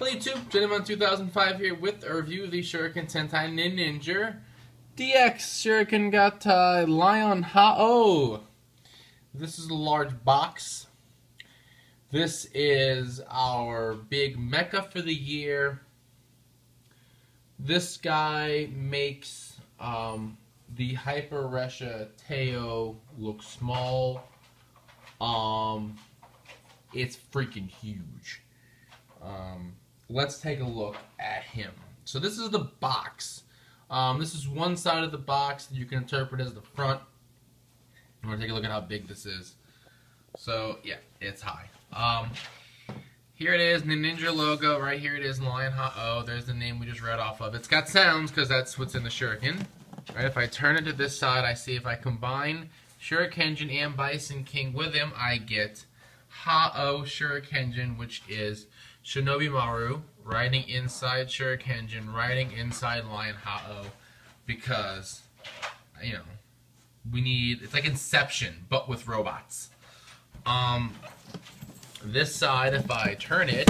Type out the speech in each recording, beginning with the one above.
Hello YouTube, Gentleman 2005 here with a review of the Shuriken Sentai Ninninger DX Shuriken Gattai Lion Haoh. This is a large box. This is our big mecha for the year. This guy makes the Hyper Resha Haoh look small. It's freaking huge. Let's take a look at him. So this is the box. This is one side of the box that you can interpret as the front. I'm going to take a look at how big this is. So, yeah, it's high. Here it is, the Ninja logo. Right here it is, Lion Haoh. There's the name we just read off of. It's got sounds because that's what's in the Shuriken. Right, if I turn it to this side, I see if I combine Shuriken and Bison King with him, I get Haoh Shuriken, which is Shinobi Maru riding inside Shuriken, riding inside Lion Haoh, because, you know, we need, it's like Inception, but with robots. This side, if I turn it,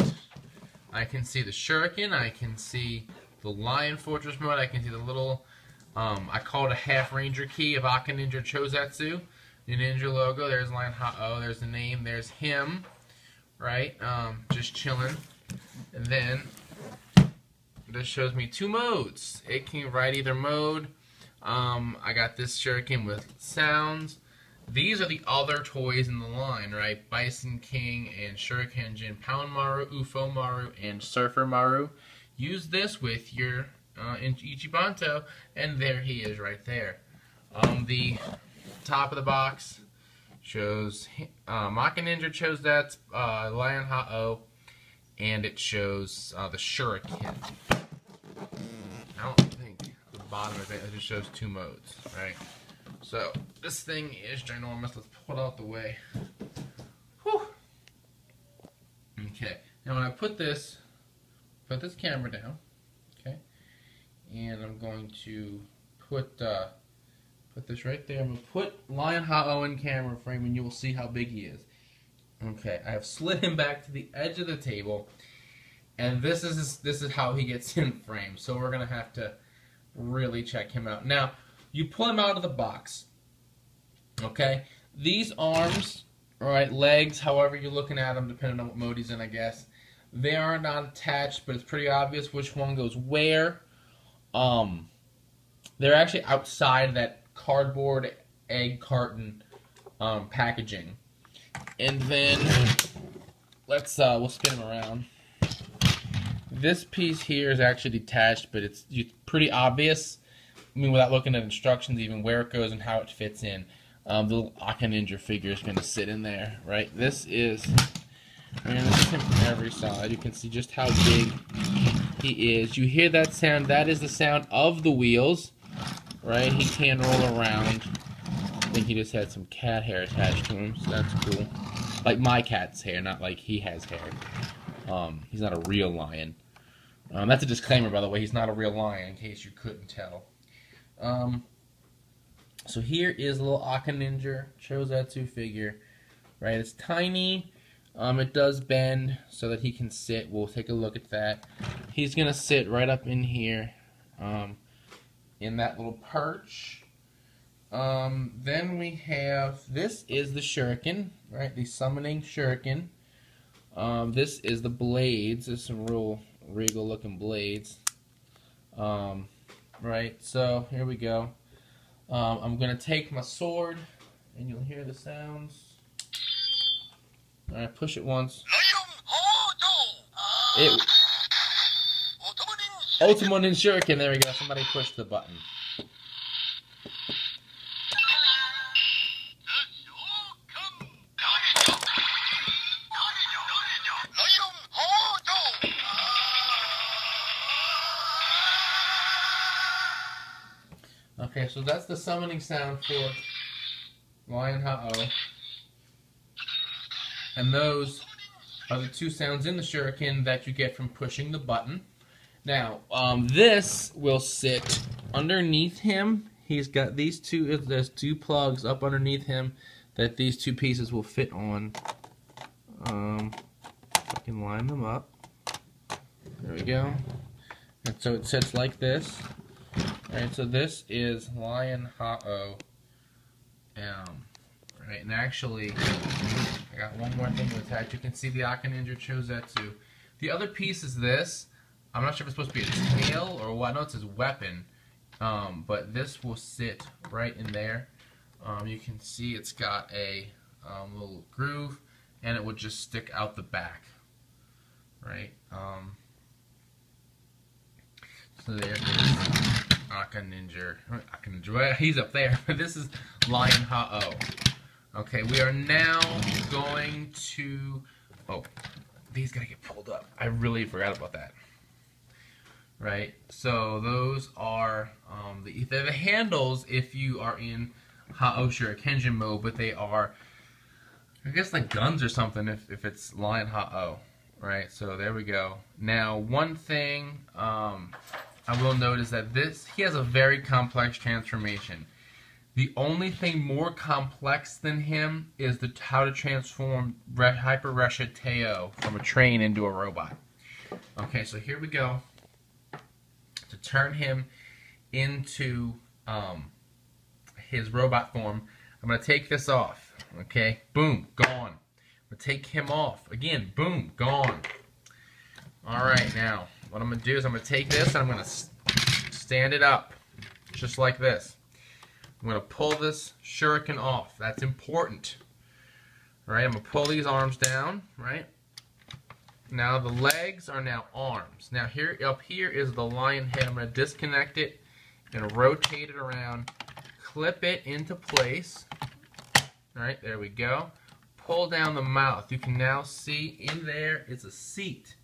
I can see the Shuriken, I can see the Lion Fortress mode, I can see the little, I call it a half ranger key of Aka Ninja Chozatsu. The Ninja logo, there's Lion Haoh, there's the name, there's him, right, just chilling. And then, this shows me two modes. It can ride either mode. I got this Shuriken with sounds. These are the other toys in the line, right? Bison King and Shuriken, Pound Maru, UFO Maru, and Surfer Maru. Use this with your Ichibanto, and there he is right there. The top of the box shows Aka Ninja Chozatsu, Lion Haoh, and it shows the Shuriken. I don't think the bottom of it just shows two modes, right? So this thing is ginormous. Let's pull it out the way. Whew. Okay. Now when I put this camera down, okay, and I'm going to put this right there. I'm going to put Lion Haoh in camera frame, and you will see how big he is. Okay, I have slid him back to the edge of the table, and this is how he gets in frame. So we're gonna have to really check him out. Now, you pull him out of the box. Okay, these arms, all right, legs, however you're looking at them, depending on what mode he's in, I guess, they are not attached, but it's pretty obvious which one goes where. They're actually outside of that cardboard egg carton packaging. And then we'll spin them around. This piece here is actually detached, but it's pretty obvious. I mean, without looking at instructions, even where it goes and how it fits in. The little Aka Ninja figure is going to sit in there, right? This is, we're going to see him from every side. You can see just how big he is. You hear that sound? That is the sound of the wheels, right? He can roll around. I think he just had some cat hair attached to him, so that's cool. Like my cat's hair, not like he has hair. He's not a real lion. That's a disclaimer, by the way. He's not a real lion, in case you couldn't tell. So here is a little Aka Ninja Chozatsu figure. Right, it's tiny. It does bend so that he can sit. We'll take a look at that. He's gonna sit right up in here, in that little perch. Then we have, this is the Shuriken, right, the summoning Shuriken. This is the blades. There's some real regal looking blades. Right, so here we go. I'm going to take my sword, and you'll hear the sounds. Alright, push it once. Ultimate Ninja Shuriken, there we go. Somebody pushed the button. Okay, so that's the summoning sound for Lion Haoh. And those are the two sounds in the Shuriken that you get from pushing the button. Now, this will sit underneath him. He's got these two, there's two plugs up underneath him that these two pieces will fit on. I can line them up. There we go. And so it sits like this. Alright, so this is Lion Haoh. Right, and actually, I got one more thing to attach. You can see the Ninninger Chozetsu. The other piece is this. I'm not sure if it's supposed to be a tail or what. I know it says weapon, but this will sit right in there. You can see it's got a little groove, and it would just stick out the back. Right. So there is Ninninger. Well, he's up there. This is Lion Haoh. Okay, we are now going to. Oh, these gotta get pulled up. I really forgot about that. Right. So those are they're the handles if you are in Haoh Shuriken mode, but they are, I guess, like guns or something if it's Lion Haoh. Right. So there we go. Now, one thing I will note is that he has a very complex transformation. The only thing more complex than him is how to transform Hyper Resha Teo from a train into a robot. Okay, so here we go. To turn him into his robot form, I'm going to take this off. Okay, boom, gone. I'm going to take him off. Again, boom, gone. Alright, now, what I'm going to do is I'm going to take this and I'm going to stand it up, just like this. I'm going to pull this shuriken off. That's important. Alright, I'm going to pull these arms down, right? Now the legs are now arms. Now here, up here is the lion head. I'm going to disconnect it and rotate it around, clip it into place. Alright, there we go. Pull down the mouth. You can now see in there is a seat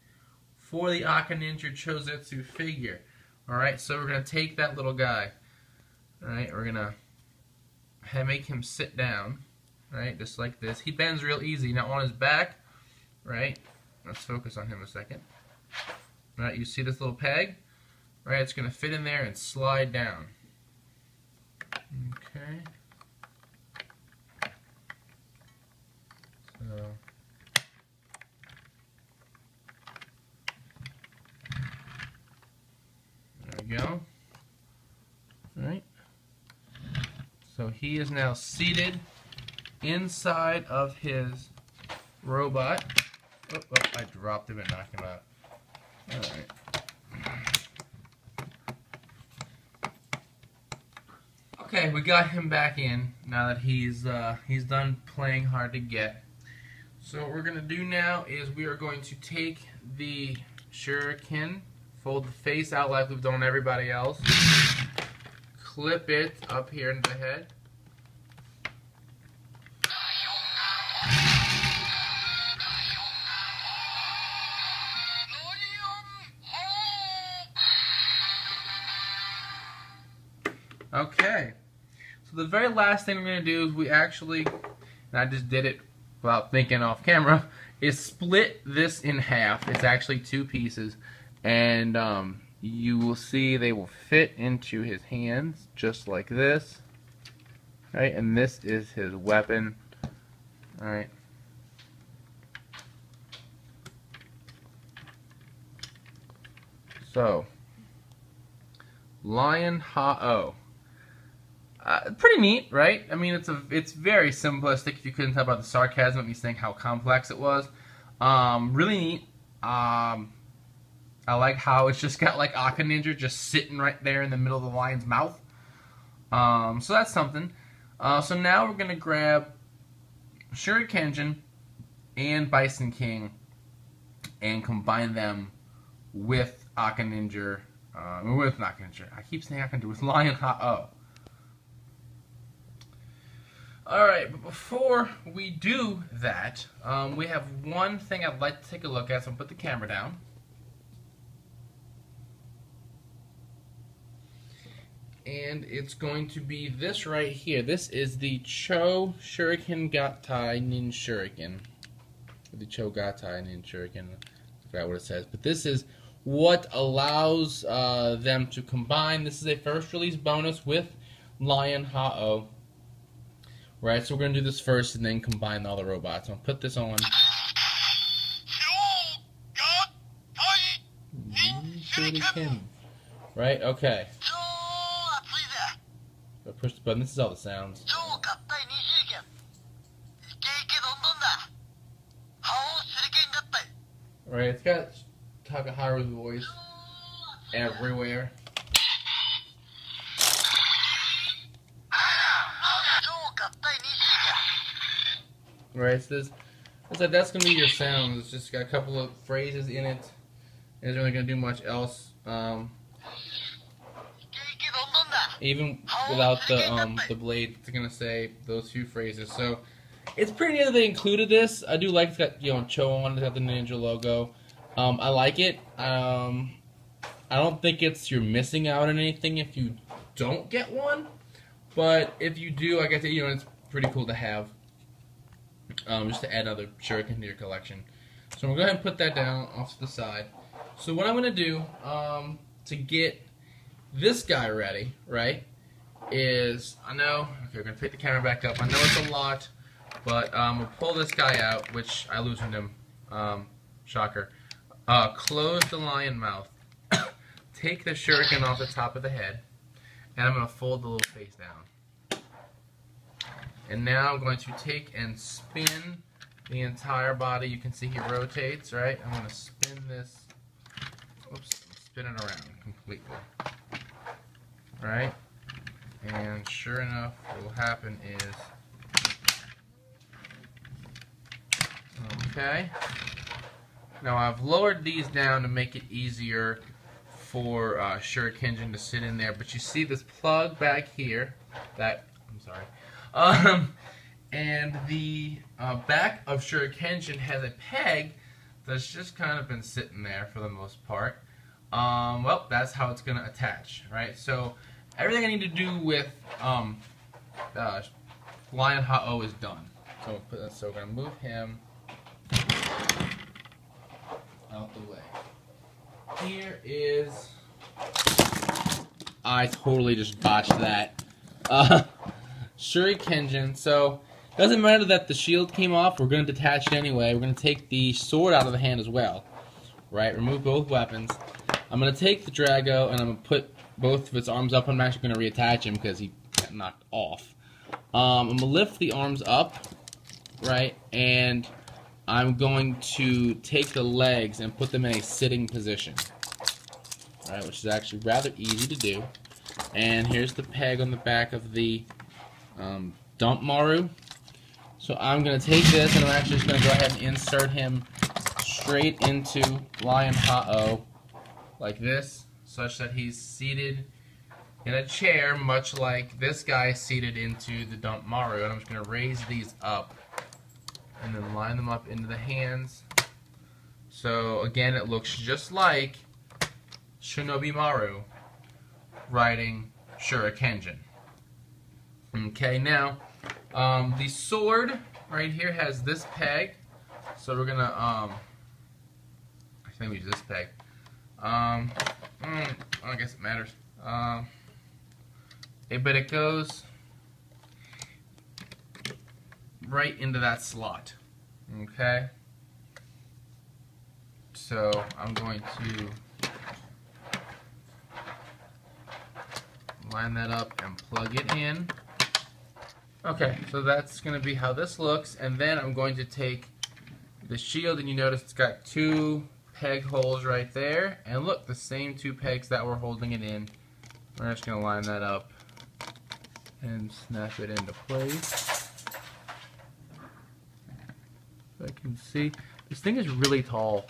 for the Ninninger Chozetsu figure. Alright, so we're going to take that little guy. Alright, we're going to make him sit down. Right, just like this. He bends real easy. Now on his back, right, let's focus on him a second. Right, you see this little peg? Right, it's going to fit in there and slide down. Okay. So there we go. Right. So he is now seated inside of his robot. Oh, I dropped him and knocked him out. Alright. Okay, we got him back in now that he's done playing hard to get. So what we're going to do now is we are going to take the shuriken, fold the face out like we've done on everybody else, clip it up here in the head. Okay, so the very last thing we're going to do is we actually, and I just did it without thinking off camera, is split this in half. It's actually two pieces, and you will see they will fit into his hands just like this. Right, and this is his weapon. Alright. So, Lion Haoh. Pretty neat, right? I mean, it's very simplistic. If you couldn't tell by the sarcasm, it makes you think how complex it was. Really neat. I like how it's just got like Ninninger just sitting right there in the middle of the lion's mouth. So that's something. So now we're gonna grab Shuriken and Bison King and combine them with Ninninger. With Ninninger. I keep saying Ninninger with Lion Haoh. Alright, but before we do that, we have one thing I'd like to take a look at, so I'll put the camera down. And it's going to be this right here. This is the Shuriken Gattai Ninninger Shuriken. The Gattai Ninninger Shuriken. I forgot what it says. But this is what allows them to combine. This is a first release bonus with Lion Haoh. Right, so we're going to do this first and then combine all the robots. I'll put this on. Shuriken. Right? Okay. So push the button. This is all the sounds. Right? It's got Takaharu's voice everywhere. Right? So that's going to be your sounds. It's just got a couple of phrases in it. It isn't really going to do much else. Even without the blade, it's going to say those few phrases. So it's pretty neat that they included this. I do like it's got Cho on it. It's got the Ninja logo. I like it. I don't think you're missing out on anything if you don't get one. But if you do, I guess it's pretty cool to have. Just to add another Shuriken to your collection. So I'm going to go ahead and put that down off to the side. So what I'm going to do to get this guy ready, right, is, okay, we're going to pick the camera back up. I know it's a lot, but we'll pull this guy out, which I loosened him. Shocker. Close the lion mouth. Take the Shuriken off the top of the head, and I'm going to fold the little face down. And now I'm going to take and spin the entire body. You can see he rotates, right? I'm going to spin this, spin it around completely. Right? And sure enough, what will happen is, okay. Now I've lowered these down to make it easier for Shuriken to sit in there, but you see this plug back here, and the back of Shuriken has a peg that's just kind of been sitting there for the most part. Well, that's how it's going to attach, right? So everything I need to do with Lion Haoh is done. So we're going to move him out the way. Here is... I totally just botched that. Shuriken. So it doesn't matter that the shield came off. We're going to detach it anyway. We're going to take the sword out of the hand as well. Right? Remove both weapons. I'm going to take the Drago and I'm going to put both of its arms up. I'm actually going to reattach him because he got knocked off. I'm going to lift the arms up, right, and I'm going to take the legs and put them in a sitting position, right, which is actually rather easy to do. And here's the peg on the back of the Dump Maru. So I'm going to take this and I'm actually just going to go ahead and insert him straight into Lion Haoh like this, such that he's seated in a chair, much like this guy seated into the Dump Maru. And I'm just going to raise these up and then line them up into the hands. So again, it looks just like Shinobi Maru riding Shuriken. Okay, now the sword right here has this peg, so we're gonna I think we use this peg. I guess it matters. But it goes right into that slot. Okay. So I'm going to line that up and plug it in. Okay, so that's going to be how this looks, and then I'm going to take the shield, and you notice it's got two peg holes right there, and look, the same two pegs that were holding it in. We're just going to line that up and snap it into place. So I can see, this thing is really tall,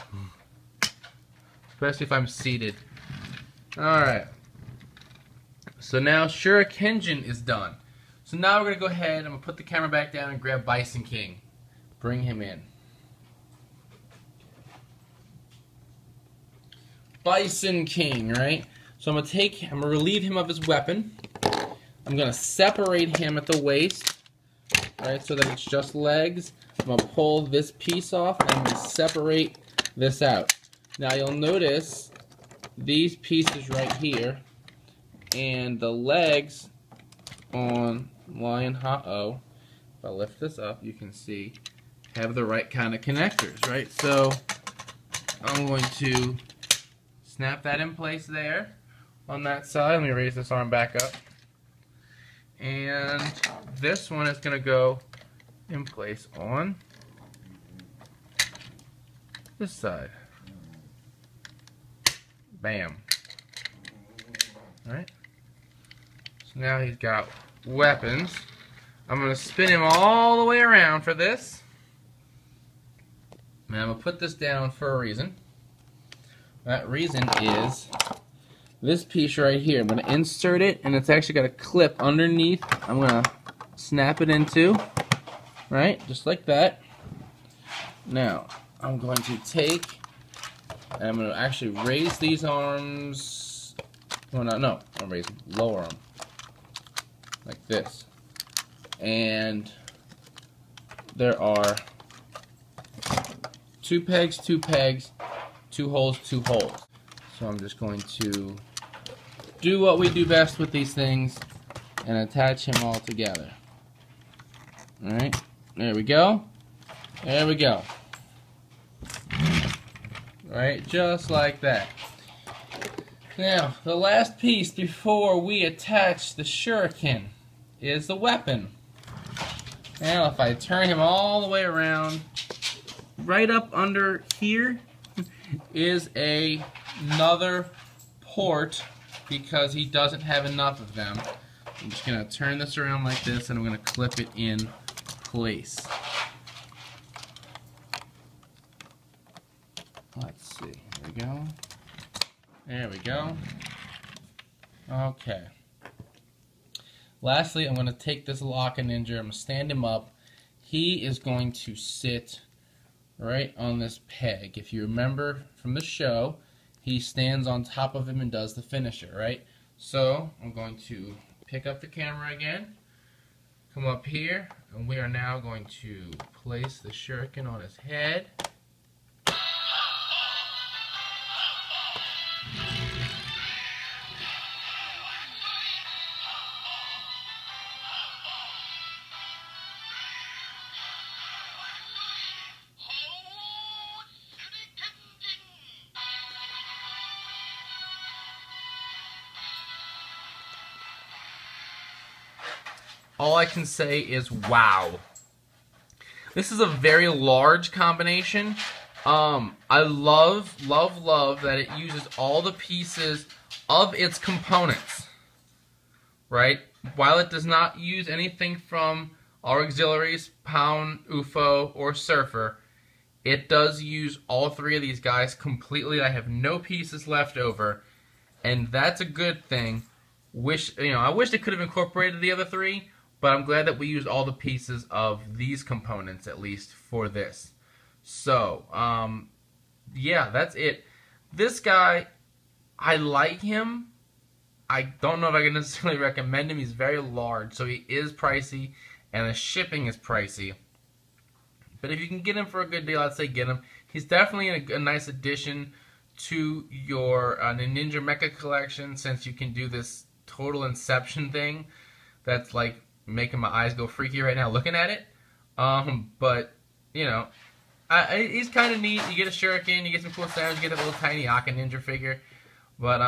especially if I'm seated. Alright, so now Shuriken is done. So now we're going to go ahead, I'm going to put the camera back down and grab Bison King. Bring him in. Bison King, right? So I'm going to relieve him of his weapon. I'm going to separate him at the waist, right, so that it's just legs. I'm going to pull this piece off and I'm going to separate this out. Now you'll notice these pieces right here and the legs on Lion Haoh, if I lift this up, you can see, have the right kind of connectors, right? So I'm going to snap that in place there on that side. Let me raise this arm back up. And this one is going to go in place on this side. Bam. Alright. So now he's got weapons. I'm going to spin him all the way around for this. And I'm going to put this down for a reason. That reason is this piece right here. I'm going to insert it, and it's actually got a clip underneath. I'm going to snap it into, right, just like that. Now, I'm going to take, and I'm going to actually raise these arms. Well, no, I'm raising lower them, like this. And there are 2 pegs, 2 pegs, 2 holes, 2 holes. So I'm just going to do what we do best with these things and attach him all together. Alright, there we go. There we go. Alright, just like that. Now, the last piece before we attach the shuriken is the weapon. Now, if I turn him all the way around, right up under here is another port because he doesn't have enough of them. I'm just going to turn this around like this and I'm going to clip it in place. Let's see. There we go. There we go. Okay. Lastly, I'm going to take this Shuriken Ninja. I'm going to stand him up. He is going to sit right on this peg. If you remember from the show, he stands on top of him and does the finisher, right? So, I'm going to pick up the camera again, come up here, and we are now going to place the shuriken on his head. All I can say is wow. This is a very large combination. I love that it uses all the pieces of its components, right? While it does not use anything from our auxiliaries, Pound, UFO, or Surfer, it does use all 3 of these guys completely. I have no pieces left over, and that's a good thing. I wish it could have incorporated the other 3, but I'm glad that we used all the pieces of these components, at least, for this. So, yeah, that's it. This guy, I like him. I don't know if I can necessarily recommend him. He's very large, so he is pricey, and the shipping is pricey. But if you can get him for a good deal, I'd say get him. He's definitely a nice addition to your Ninja Mecha collection, since you can do this total Inception thing that's like making my eyes go freaky right now looking at it. But, you know, he's kind of neat. You get a shuriken, you get some cool sounds, you get a little tiny Shuriken Ninja figure. But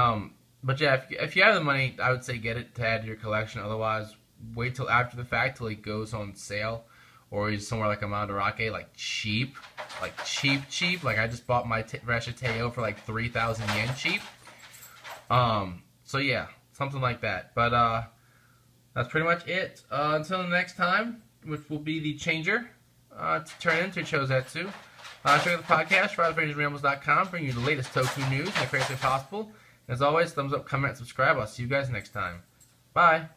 yeah, if you have the money, I would say get it to add to your collection. Otherwise, wait till after the fact, till he goes on sale. Or he's somewhere like a Mandarake, like cheap. Like cheap. Like I just bought my Rasha for like 3,000 yen cheap. So yeah, something like that. But that's pretty much it. Until the next time, which will be the changer to turn into Chozetsu. Check out the podcast, RobRangersRambles.com, bringing you the latest Toku news in the craziest way possible. And as always, thumbs up, comment, subscribe. I'll see you guys next time. Bye.